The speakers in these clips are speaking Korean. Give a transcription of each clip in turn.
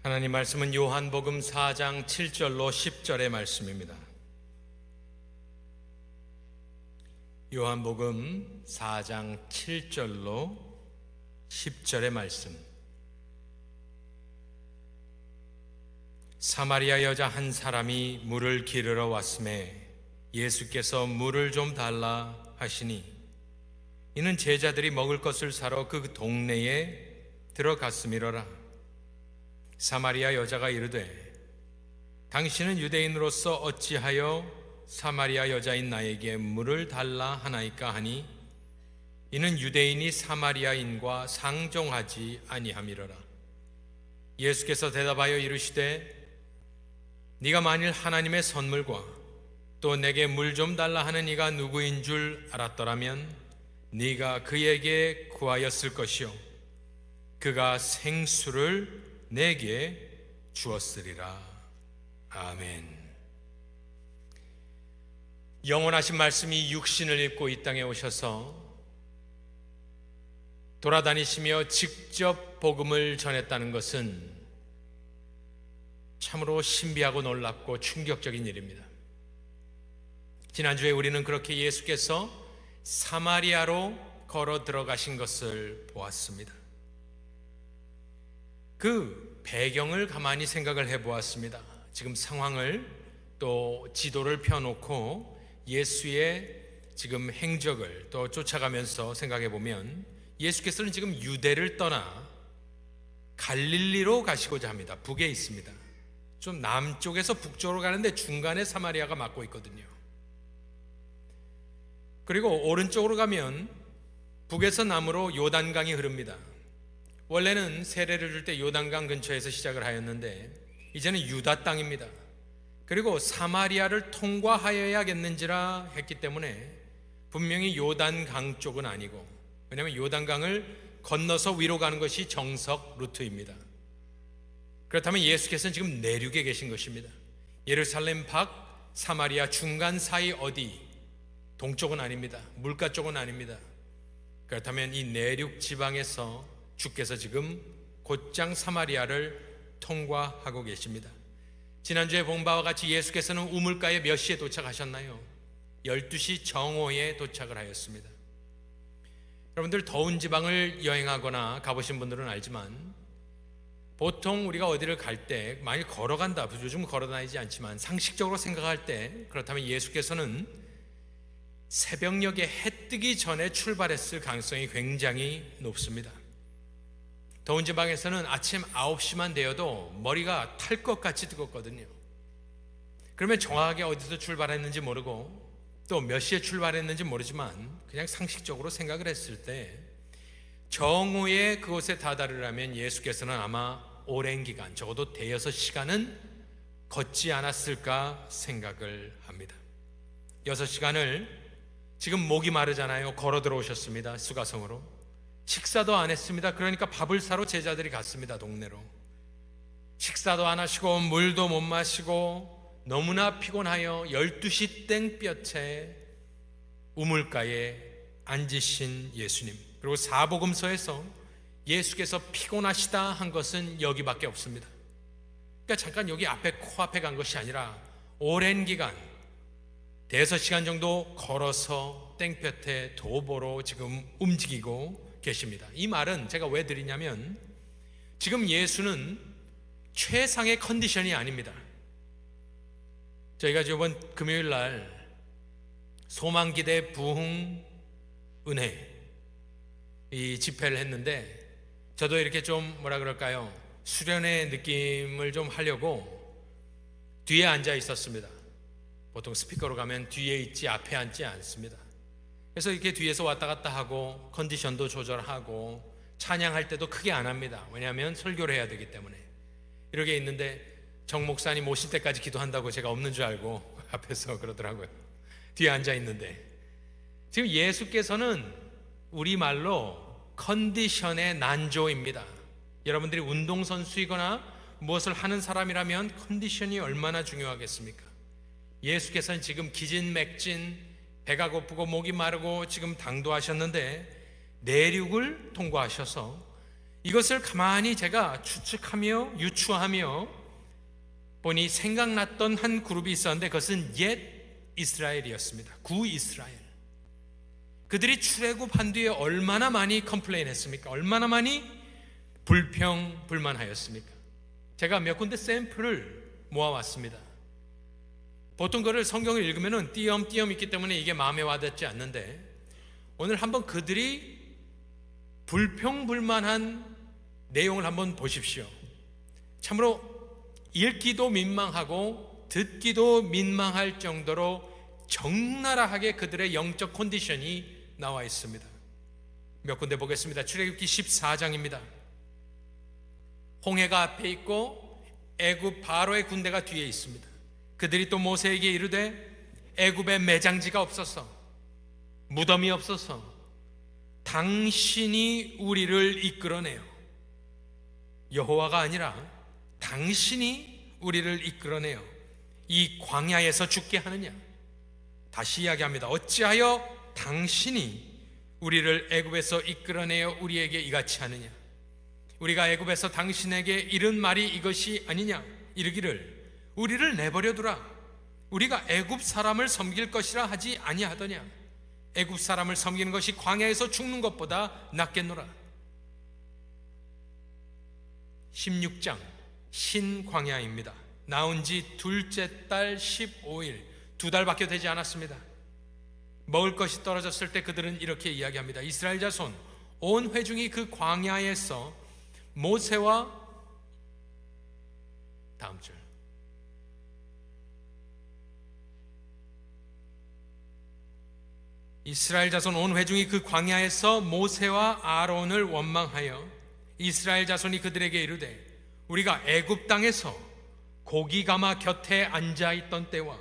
하나님 말씀은 요한복음 4장 7절로 10절의 말씀입니다. 요한복음 4장 7절로 10절의 말씀. 사마리아 여자 한 사람이 물을 기르러 왔음에 예수께서 물을 좀 달라 하시니 이는 제자들이 먹을 것을 사러 그 동네에 들어갔음이로라. 사마리아 여자가 이르되 당신은 유대인으로서 어찌하여 사마리아 여자인 나에게 물을 달라 하나이까 하니 이는 유대인이 사마리아인과 상종하지 아니함이로라. 예수께서 대답하여 이르시되 네가 만일 하나님의 선물과 또 내게 물 좀 달라 하는 이가 누구인 줄 알았더라면 네가 그에게 구하였을 것이요 그가 생수를 내게 주었으리라. 아멘. 영원하신 말씀이 육신을 입고 이 땅에 오셔서 돌아다니시며 직접 복음을 전했다는 것은 참으로 신비하고 놀랍고 충격적인 일입니다. 지난주에 우리는 그렇게 예수께서 사마리아로 걸어 들어가신 것을 보았습니다. 그 배경을 가만히 생각을 해보았습니다. 지금 상황을 또 지도를 펴놓고 예수의 지금 행적을 또 쫓아가면서 생각해 보면 예수께서는 지금 유대를 떠나 갈릴리로 가시고자 합니다. 북에 있습니다. 좀 남쪽에서 북쪽으로 가는데 중간에 사마리아가 막고 있거든요. 그리고 오른쪽으로 가면 북에서 남으로 요단강이 흐릅니다. 원래는 세례를 줄 때 요단강 근처에서 시작을 하였는데 이제는 유다 땅입니다. 그리고 사마리아를 통과하여야겠는지라 했기 때문에 분명히 요단강 쪽은 아니고, 왜냐하면 요단강을 건너서 위로 가는 것이 정석 루트입니다. 그렇다면 예수께서는 지금 내륙에 계신 것입니다. 예루살렘 밖 사마리아 중간 사이 어디, 동쪽은 아닙니다. 물가 쪽은 아닙니다. 그렇다면 이 내륙 지방에서 주께서 지금 곧장 사마리아를 통과하고 계십니다. 지난주에 본 바와 같이 예수께서는 우물가에 몇 시에 도착하셨나요? 12시 정오에 도착을 하였습니다. 여러분들 더운 지방을 여행하거나 가보신 분들은 알지만 보통 우리가 어디를 갈 때 많이 걸어간다, 요즘 걸어다니지 않지만 상식적으로 생각할 때, 그렇다면 예수께서는 새벽녘에 해 뜨기 전에 출발했을 가능성이 굉장히 높습니다. 더운 지방에서는 아침 9시만 되어도 머리가 탈 것 같이 뜨겁거든요. 그러면 정확하게 어디서 출발했는지 모르고 또 몇 시에 출발했는지 모르지만 그냥 상식적으로 생각을 했을 때 정오에 그곳에 다다르려면 예수께서는 아마 오랜 기간, 적어도 대여섯 시간은 걷지 않았을까 생각을 합니다. 6시간을 지금 목이 마르잖아요. 걸어 들어오셨습니다. 수가성으로. 식사도 안 했습니다. 그러니까 밥을 사러 제자들이 갔습니다. 동네로. 식사도 안 하시고 물도 못 마시고 너무나 피곤하여 12시 땡볕에 우물가에 앉으신 예수님. 그리고 사복음서에서 예수께서 피곤하시다 한 것은 여기밖에 없습니다. 그러니까 잠깐 여기 앞에 코앞에 간 것이 아니라 오랜 기간 대여섯 시간 정도 걸어서 땡볕에 도보로 지금 움직이고 계십니다. 이 말은 제가 왜 드리냐면 지금 예수는 최상의 컨디션이 아닙니다. 저희가 이번 금요일 날 소망기대 부흥 은혜 이 집회를 했는데 저도 이렇게 좀 뭐라 그럴까요? 수련의 느낌을 좀 하려고 뒤에 앉아 있었습니다. 보통 스피커로 가면 뒤에 있지 앞에 앉지 않습니다. 그래서 이렇게 뒤에서 왔다 갔다 하고 컨디션도 조절하고 찬양할 때도 크게 안 합니다. 왜냐하면 설교를 해야 되기 때문에. 이렇게 있는데 정 목사님 오실 때까지 기도한다고 제가 없는 줄 알고 앞에서 그러더라고요. 뒤에 앉아 있는데 지금 예수께서는 우리말로 컨디션의 난조입니다. 여러분들이 운동선수이거나 무엇을 하는 사람이라면 컨디션이 얼마나 중요하겠습니까? 예수께서는 지금 기진맥진, 배가 고프고 목이 마르고 지금 당도하셨는데 내륙을 통과하셔서 이것을 가만히 제가 추측하며 유추하며 보니 생각났던 한 그룹이 있었는데 그것은 옛 이스라엘이었습니다. 구 이스라엘. 그들이 출애굽한 뒤에 얼마나 많이 컴플레인했습니까? 얼마나 많이 불평불만하였습니까? 제가 몇 군데 샘플을 모아왔습니다. 보통 그를 성경을 읽으면 띄엄띄엄 있기 때문에 이게 마음에 와닿지 않는데 오늘 한번 그들이 불평불만한 내용을 한번 보십시오. 참으로 읽기도 민망하고 듣기도 민망할 정도로 적나라하게 그들의 영적 컨디션이 나와 있습니다. 몇 군데 보겠습니다. 출애굽기 14장입니다. 홍해가 앞에 있고 애굽 바로의 군대가 뒤에 있습니다. 그들이 또 모세에게 이르되 애굽에 매장지가 없어서 무덤이 없어서 당신이 우리를 이끌어내요. 여호와가 아니라 당신이 우리를 이끌어내요. 이 광야에서 죽게 하느냐? 다시 이야기합니다. 어찌하여 당신이 우리를 애굽에서 이끌어내어 우리에게 이같이 하느냐? 우리가 애굽에서 당신에게 이른 말이 이것이 아니냐? 이르기를 우리를 내버려 두라. 우리가 애굽 사람을 섬길 것이라 하지 아니하더냐? 애굽 사람을 섬기는 것이 광야에서 죽는 것보다 낫겠노라. 16장 신광야입니다. 나온 지 둘째 달 15일, 2달밖에 되지 않았습니다. 먹을 것이 떨어졌을 때 그들은 이렇게 이야기합니다. 이스라엘 자손 온 회중이 그 광야에서 모세와 다음 절 이스라엘 자손 온 회중이 그 광야에서 모세와 아론을 원망하여 이스라엘 자손이 그들에게 이르되 우리가 애굽 땅에서 고기 가마 곁에 앉아 있던 때와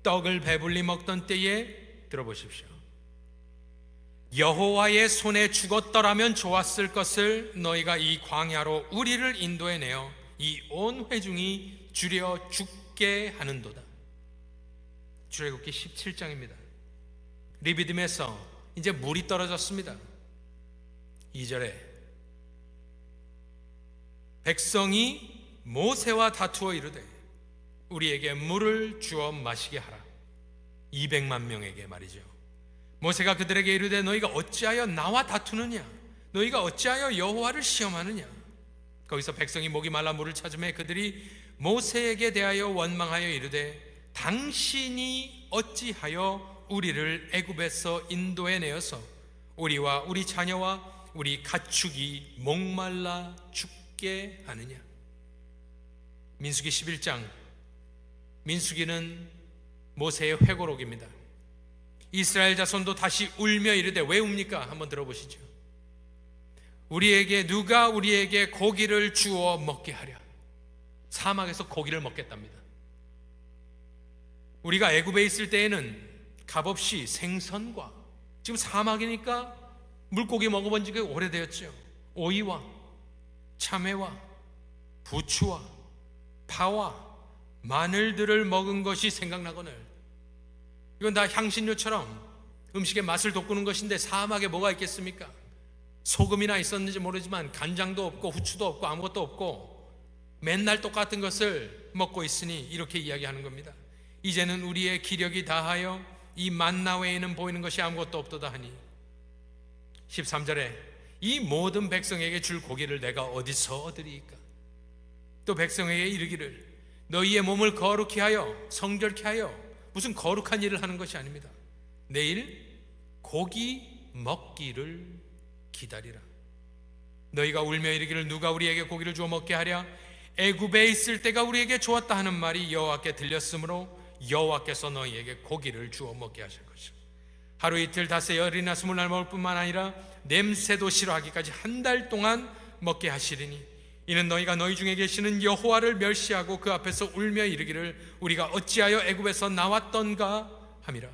떡을 배불리 먹던 때에 들어보십시오. 여호와의 손에 죽었더라면 좋았을 것을 너희가 이 광야로 우리를 인도해 내어 이 온 회중이 줄여 죽게 하는도다. 출애굽기 17장입니다. 리비딤에서 이제 물이 떨어졌습니다. 2절에 백성이 모세와 다투어 이르되 우리에게 물을 주어 마시게 하라. 200만 명에게 말이죠. 모세가 그들에게 이르되 너희가 어찌하여 나와 다투느냐? 너희가 어찌하여 여호와를 시험하느냐? 거기서 백성이 목이 말라 물을 찾으매 그들이 모세에게 대하여 원망하여 이르되 당신이 어찌하여 우리를 애굽에서 인도해 내어서 우리와 우리 자녀와 우리 가축이 목말라 죽게 하느냐? 민수기 11장, 민수기는 모세의 회고록입니다. 이스라엘 자손도 다시 울며 이르되 왜 웁니까? 한번 들어보시죠. 누가 우리에게 고기를 주어 먹게 하랴? 사막에서 고기를 먹겠답니다. 우리가 애굽에 있을 때에는 값없이 생선과, 지금 사막이니까 물고기 먹어본 지가 오래되었죠. 오이와 참외와 부추와 파와 마늘들을 먹은 것이 생각나거늘. 이건 다 향신료처럼 음식의 맛을 돋구는 것인데 사막에 뭐가 있겠습니까? 소금이나 있었는지 모르지만 간장도 없고 후추도 없고 아무것도 없고 맨날 똑같은 것을 먹고 있으니 이렇게 이야기하는 겁니다. 이제는 우리의 기력이 다하여 이 만나 외에는 보이는 것이 아무것도 없도다 하니 13절에 이 모든 백성에게 줄 고기를 내가 어디서 얻으리이까? 또 백성에게 이르기를 너희의 몸을 거룩히 하여 성결케 하여, 무슨 거룩한 일을 하는 것이 아닙니다. 내일 고기 먹기를 기다리라. 너희가 울며 이르기를 누가 우리에게 고기를 주어 먹게 하랴? 애굽에 있을 때가 우리에게 좋았다 하는 말이 여호와께 들렸으므로 여호와께서 너희에게 고기를 주어 먹게 하실 것이라. 하루 이틀 닷새 열이나 20날 먹을 뿐만 아니라 냄새도 싫어하기까지 한 달 동안 먹게 하시리니 이는 너희가 너희 중에 계시는 여호와를 멸시하고 그 앞에서 울며 이르기를 우리가 어찌하여 애굽에서 나왔던가 함이라.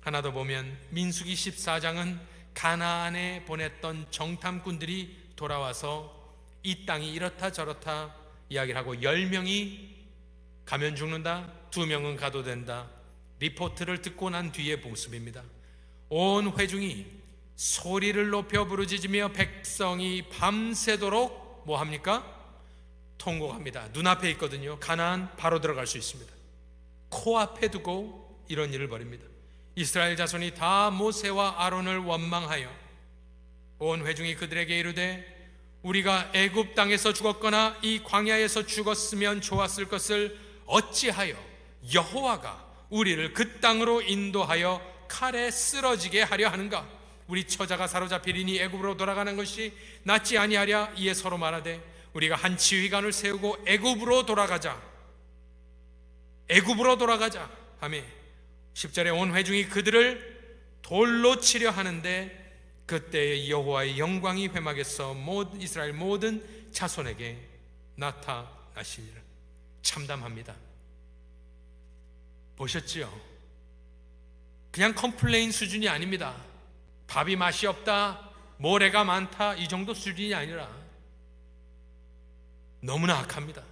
하나 더 보면 민수기 14장은 가나안에 보냈던 정탐꾼들이 돌아와서 이 땅이 이렇다 저렇다 이야기를 하고 10명이 가면 죽는다, 2명은 가도 된다 리포트를 듣고 난 뒤의 모습입니다. 온 회중이 소리를 높여 부르짖으며 백성이 밤새도록 뭐합니까? 통곡합니다. 눈앞에 있거든요. 가나안 바로 들어갈 수 있습니다. 코앞에 두고 이런 일을 벌입니다. 이스라엘 자손이 다 모세와 아론을 원망하여 온 회중이 그들에게 이르되 우리가 애굽 땅에서 죽었거나 이 광야에서 죽었으면 좋았을 것을 어찌하여 여호와가 우리를 그 땅으로 인도하여 칼에 쓰러지게 하려 하는가? 우리 처자가 사로잡히리니 애굽으로 돌아가는 것이 낫지 아니하랴. 이에 서로 말하되 우리가 한 지휘관을 세우고 애굽으로 돌아가자 하며 10절에 온 회중이 그들을 돌로 치려 하는데 그때에 여호와의 영광이 회막에서 이스라엘 모든 자손에게 나타나시니라. 참담합니다. 보셨지요? 그냥 컴플레인 수준이 아닙니다. 밥이 맛이 없다, 모래가 많다, 이 정도 수준이 아니라 너무나 악합니다.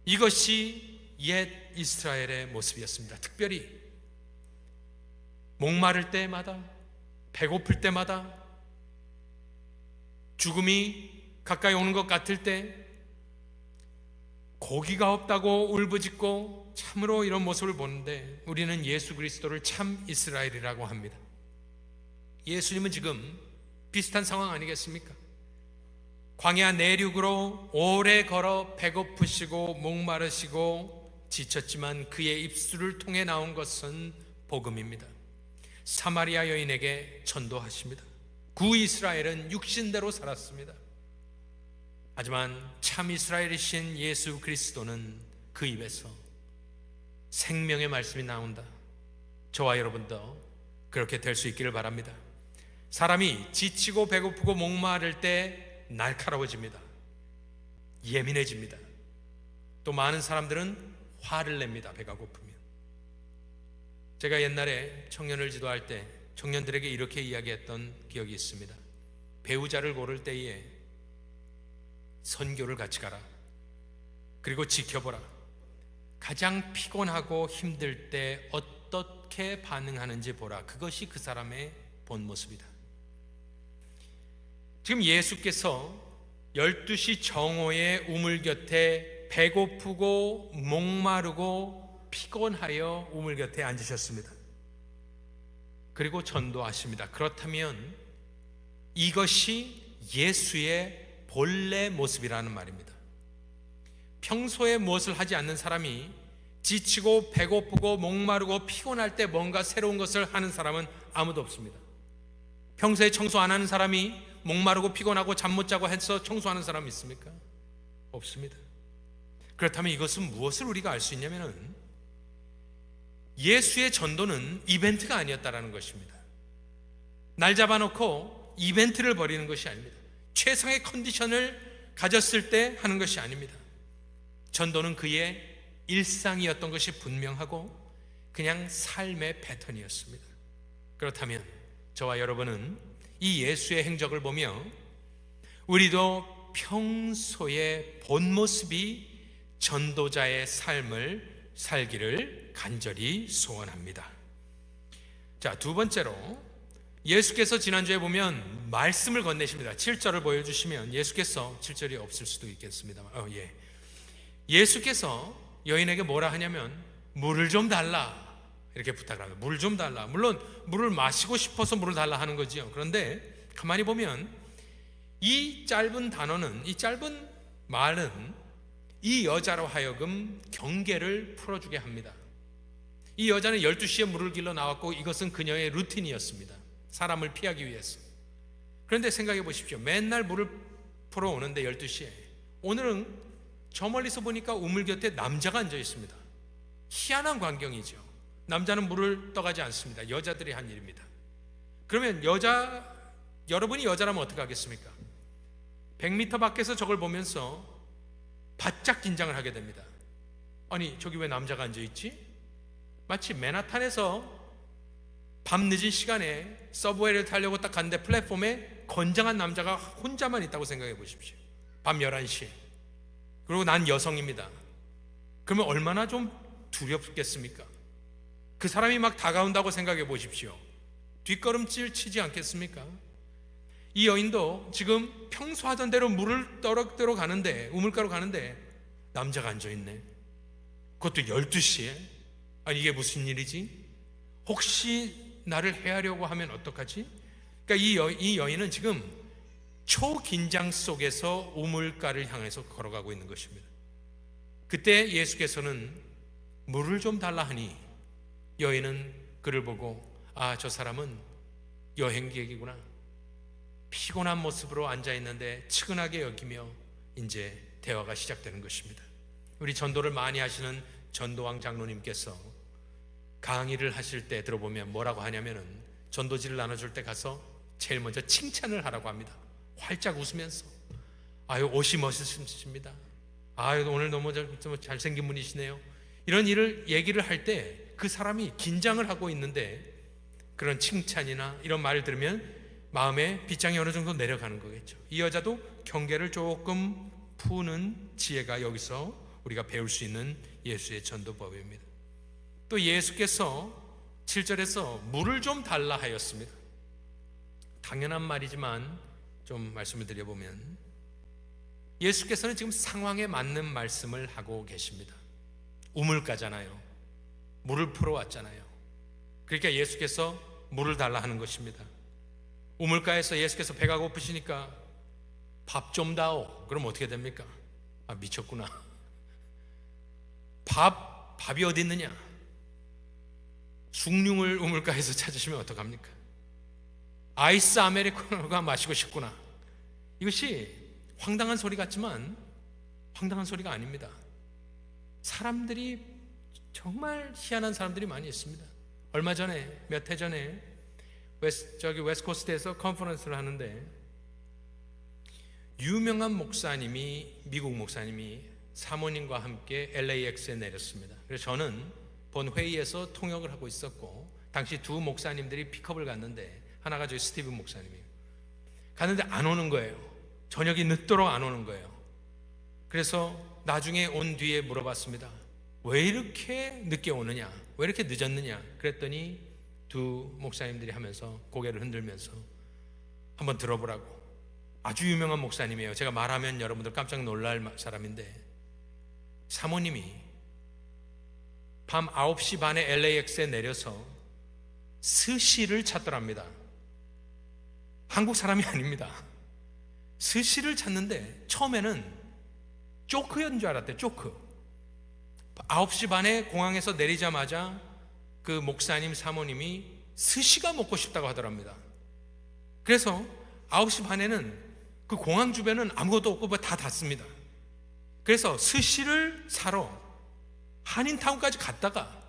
이것이 옛 이스라엘의 모습이었습니다. 특별히 목마를 때마다, 배고플 때마다, 죽음이 가까이 오는 것 같을 때, 고기가 없다고 울부짖고 참으로 이런 모습을 보는데 우리는 예수 그리스도를 참 이스라엘이라고 합니다. 예수님은 지금 비슷한 상황 아니겠습니까? 광야 내륙으로 오래 걸어 배고프시고 목마르시고 지쳤지만 그의 입술을 통해 나온 것은 복음입니다. 사마리아 여인에게 전도하십니다. 구이스라엘은 육신대로 살았습니다. 하지만 참 이스라엘이신 예수 그리스도는 그 입에서 생명의 말씀이 나온다. 저와 여러분도 그렇게 될 수 있기를 바랍니다. 사람이 지치고 배고프고 목마를 때 날카로워집니다. 예민해집니다. 또 많은 사람들은 화를 냅니다. 배가 고프면. 제가 옛날에 청년을 지도할 때 청년들에게 이렇게 이야기했던 기억이 있습니다. 배우자를 고를 때에 선교를 같이 가라. 그리고 지켜보라. 가장 피곤하고 힘들 때 어떻게 반응하는지 보라. 그것이 그 사람의 본 모습이다. 지금 예수께서 12시 정오에 우물 곁에 배고프고 목마르고 피곤하여 우물 곁에 앉으셨습니다. 그리고 전도하십니다. 그렇다면 이것이 예수의 본래 모습이라는 말입니다. 평소에 무엇을 하지 않는 사람이 지치고 배고프고 목마르고 피곤할 때 뭔가 새로운 것을 하는 사람은 아무도 없습니다. 평소에 청소 안 하는 사람이 목마르고 피곤하고 잠 못 자고 해서 청소하는 사람이 있습니까? 없습니다. 그렇다면 이것은 무엇을 우리가 알 수 있냐면은 예수의 전도는 이벤트가 아니었다라는 것입니다. 날 잡아놓고 이벤트를 벌이는 것이 아닙니다. 최상의 컨디션을 가졌을 때 하는 것이 아닙니다. 전도는 그의 일상이었던 것이 분명하고 그냥 삶의 패턴이었습니다. 그렇다면 저와 여러분은 이 예수의 행적을 보며 우리도 평소의 본 모습이 전도자의 삶을 살기를 간절히 소원합니다. 자, 두 번째로 예수께서 지난주에 보면 말씀을 건네십니다. 7절을 보여주시면 예수께서 7절이 없을 수도 있겠습니다만 예수께서 여인에게 뭐라 하냐면 물을 좀 달라 이렇게 부탁을 합니다. 물 좀 달라. 물론 물을 마시고 싶어서 물을 달라 하는 거지요. 그런데 가만히 보면 이 짧은 단어는, 이 짧은 말은 이 여자로 하여금 경계를 풀어주게 합니다. 이 여자는 12시에 물을 길러 나왔고 이것은 그녀의 루틴이었습니다. 사람을 피하기 위해서. 그런데 생각해 보십시오. 맨날 물을 풀어 오는데 12시에 오늘은 저 멀리서 보니까 우물 곁에 남자가 앉아 있습니다. 희한한 광경이죠. 남자는 물을 떠가지 않습니다. 여자들이 한 일입니다. 그러면 여러분이 여자라면 어떻게 하겠습니까? 100m 밖에서 저걸 보면서 바짝 긴장을 하게 됩니다. 아니, 저기 왜 남자가 앉아있지? 마치 맨하탄에서 밤 늦은 시간에 서브웨이를 타려고 딱 갔는데 플랫폼에 건장한 남자가 혼자만 있다고 생각해 보십시오. 밤 11시에. 그리고 난 여성입니다. 그러면 얼마나 좀 두렵겠습니까? 그 사람이 막 다가온다고 생각해 보십시오. 뒷걸음질 치지 않겠습니까? 이 여인도 지금 평소 하던 대로 물을 떨어뜨려 가는데, 우물가로 가는데 남자가 앉아있네. 그것도 12시에. 아니 이게 무슨 일이지? 혹시 나를 해하려고 하면 어떡하지? 그러니까 이 여인은 지금 초긴장 속에서 우물가를 향해서 걸어가고 있는 것입니다. 그때 예수께서는 물을 좀 달라 하니 여인은 그를 보고 아, 저 사람은 여행객이구나. 피곤한 모습으로 앉아있는데 측은하게 여기며 이제 대화가 시작되는 것입니다. 우리 전도를 많이 하시는 전도왕 장로님께서 강의를 하실 때 들어보면 뭐라고 하냐면은 전도지를 나눠줄 때 가서 제일 먼저 칭찬을 하라고 합니다. 활짝 웃으면서 아유 옷이 멋있으십니다. 아유 오늘 너무 잘생긴 분이시네요. 이런 얘기를 할 때 그 사람이 긴장을 하고 있는데 그런 칭찬이나 이런 말을 들으면 마음의 빗장이 어느 정도 내려가는 거겠죠. 이 여자도 경계를 조금 푸는 지혜가 여기서 우리가 배울 수 있는 예수의 전도법입니다. 또 예수께서 7절에서 물을 좀 달라 하였습니다. 당연한 말이지만 좀 말씀을 드려보면 예수께서는 지금 상황에 맞는 말씀을 하고 계십니다. 우물가잖아요. 물을 풀어왔잖아요. 그러니까 예수께서 물을 달라 하는 것입니다. 우물가에서 예수께서 배가 고프시니까 밥 좀 다오. 그럼 어떻게 됩니까? 아, 미쳤구나. 밥이 어디 있느냐? 숭늉을 우물가에서 찾으시면 어떡합니까? 아이스 아메리카노가 마시고 싶구나. 이것이 황당한 소리 같지만 황당한 소리가 아닙니다. 사람들이 정말 희한한 사람들이 많이 있습니다. 얼마 전에 몇 해 전에 웨스트코스트에서 컨퍼런스를 하는데 유명한 목사님이 미국 목사님이 사모님과 함께 LAX에 내렸습니다. 그래서 저는 본 회의에서 통역을 하고 있었고 당시 두 목사님들이 픽업을 갔는데 하나가 저희 스티븐 목사님이에요. 갔는데 안 오는 거예요. 저녁이 늦도록 안 오는 거예요. 그래서 나중에 온 뒤에 물어봤습니다. 왜 이렇게 늦게 오느냐? 왜 이렇게 늦었느냐? 그랬더니 두 목사님들이 하면서 고개를 흔들면서 한번 들어보라고. 아주 유명한 목사님이에요. 제가 말하면 여러분들 깜짝 놀랄 사람인데 사모님이 밤 9시 반에 LAX에 내려서 스시를 찾더랍니다. 한국 사람이 아닙니다. 스시를 찾는데 처음에는 쪼크였는 줄 알았대요. 쪼크. 9시 반에 공항에서 내리자마자 그 목사님 사모님이 스시가 먹고 싶다고 하더랍니다. 그래서 9시 반에는 그 공항 주변은 아무것도 없고 다 닫습니다. 그래서 스시를 사러 한인타운까지 갔다가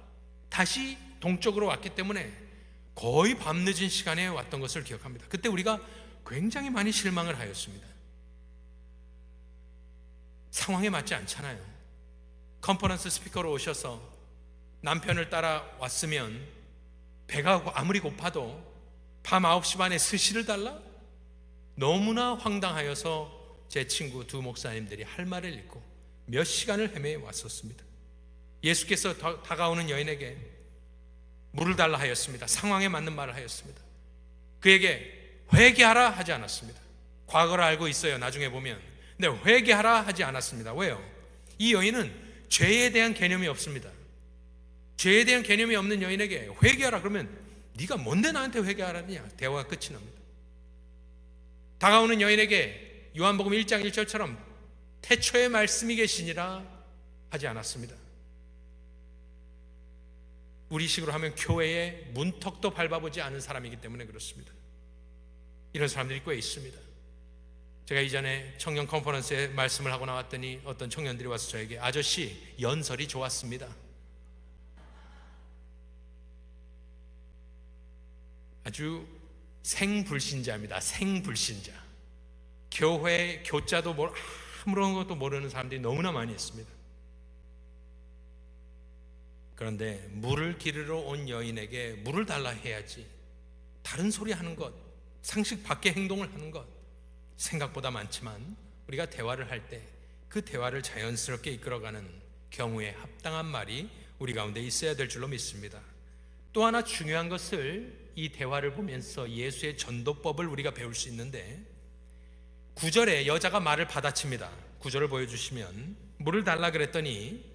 다시 동쪽으로 왔기 때문에 거의 밤늦은 시간에 왔던 것을 기억합니다. 그때 우리가 굉장히 많이 실망을 하였습니다. 상황에 맞지 않잖아요. 컨퍼런스 스피커로 오셔서 남편을 따라왔으면 배가 아무리 고파도 밤 9시 반에 스시를 달라? 너무나 황당하여서 제 친구 두 목사님들이 할 말을 잃고 몇 시간을 헤매 왔었습니다. 예수께서 다가오는 여인에게 물을 달라 하였습니다. 상황에 맞는 말을 하였습니다. 그에게 회개하라 하지 않았습니다. 과거를 알고 있어요. 나중에 보면. 근데 회개하라 하지 않았습니다. 왜요? 이 여인은 죄에 대한 개념이 없습니다. 죄에 대한 개념이 없는 여인에게 회개하라 그러면 네가 뭔데 나한테 회개하라냐? 대화가 끝이 납니다. 다가오는 여인에게 요한복음 1장 1절처럼 태초에 말씀이 계시니라 하지 않았습니다. 우리식으로 하면 교회의 문턱도 밟아보지 않은 사람이기 때문에 그렇습니다. 이런 사람들이 꽤 있습니다. 제가 이전에 청년 컨퍼런스에 말씀을 하고 나왔더니 어떤 청년들이 와서 저에게 아저씨 연설이 좋았습니다. 아주 생불신자입니다. 생불신자. 교회 교자도 아무런 것도 모르는 사람들이 너무나 많이 있습니다. 그런데 물을 기르러 온 여인에게 물을 달라 해야지 다른 소리 하는 것, 상식 밖의 행동을 하는 것 생각보다 많지만 우리가 대화를 할 때 그 대화를 자연스럽게 이끌어가는 경우에 합당한 말이 우리 가운데 있어야 될 줄로 믿습니다. 또 하나 중요한 것을 이 대화를 보면서 예수의 전도법을 우리가 배울 수 있는데, 9절에 여자가 말을 받아칩니다. 9절을 보여주시면, 물을 달라 그랬더니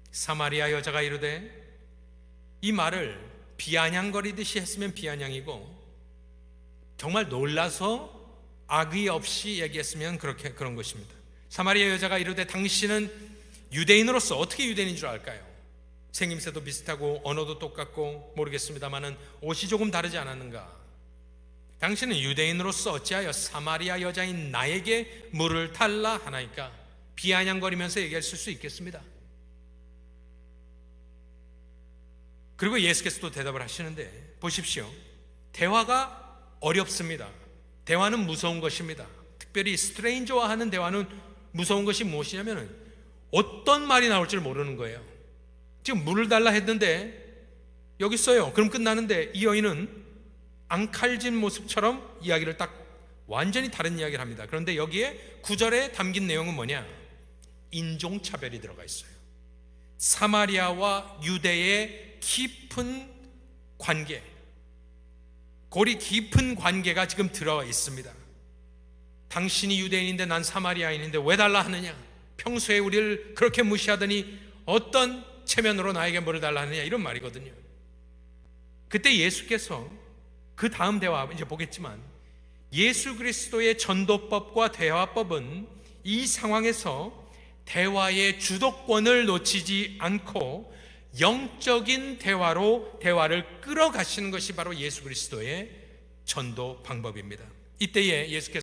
사마리아 여자가 이르되, 이 말을 비아냥거리듯이 했으면 비아냥이고 정말 놀라서 악의 없이 얘기했으면 그런 것입니다. 사마리아 여자가 이르되, 당신은 유대인으로서 어떻게 유대인인 줄 알까요? 생김새도 비슷하고 언어도 똑같고 모르겠습니다만은 옷이 조금 다르지 않았는가? 당신은 유대인으로서 어찌하여 사마리아 여자인 나에게 물을 달라 하나이까? 비아냥거리면서 얘기했을 수 있겠습니다. 그리고 예수께서도 대답을 하시는데, 보십시오. 대화가 어렵습니다. 대화는 무서운 것입니다. 특별히 스트레인저와 하는 대화는 무서운 것이 무엇이냐면 어떤 말이 나올지 모르는 거예요. 지금 물을 달라 했는데 여기 있어요. 그럼 끝나는데 이 여인은 앙칼진 모습처럼 이야기를 딱 완전히 다른 이야기를 합니다. 그런데 여기에 9절에 담긴 내용은 뭐냐? 인종차별이 들어가 있어요. 사마리아와 유대의 깊은 관계, 골이 깊은 관계가 지금 들어와 있습니다. 당신이 유대인인데 난 사마리아인인데 왜 달라 하느냐? 평소에 우리를 그렇게 무시하더니 어떤 체면으로 나에게 물을 달라 하느냐? 이런 말이거든요. 그때 예수께서 그 다음 대화 이제 보겠지만, 예수 그리스도의 전도법과 대화법은 이 상황에서 대화의 주도권을 놓치지 않고 영적인 대화로 대화를 끌어가시는 것이 바로 예수 그리스도의 전도 방법입니다. 이때에 예수께서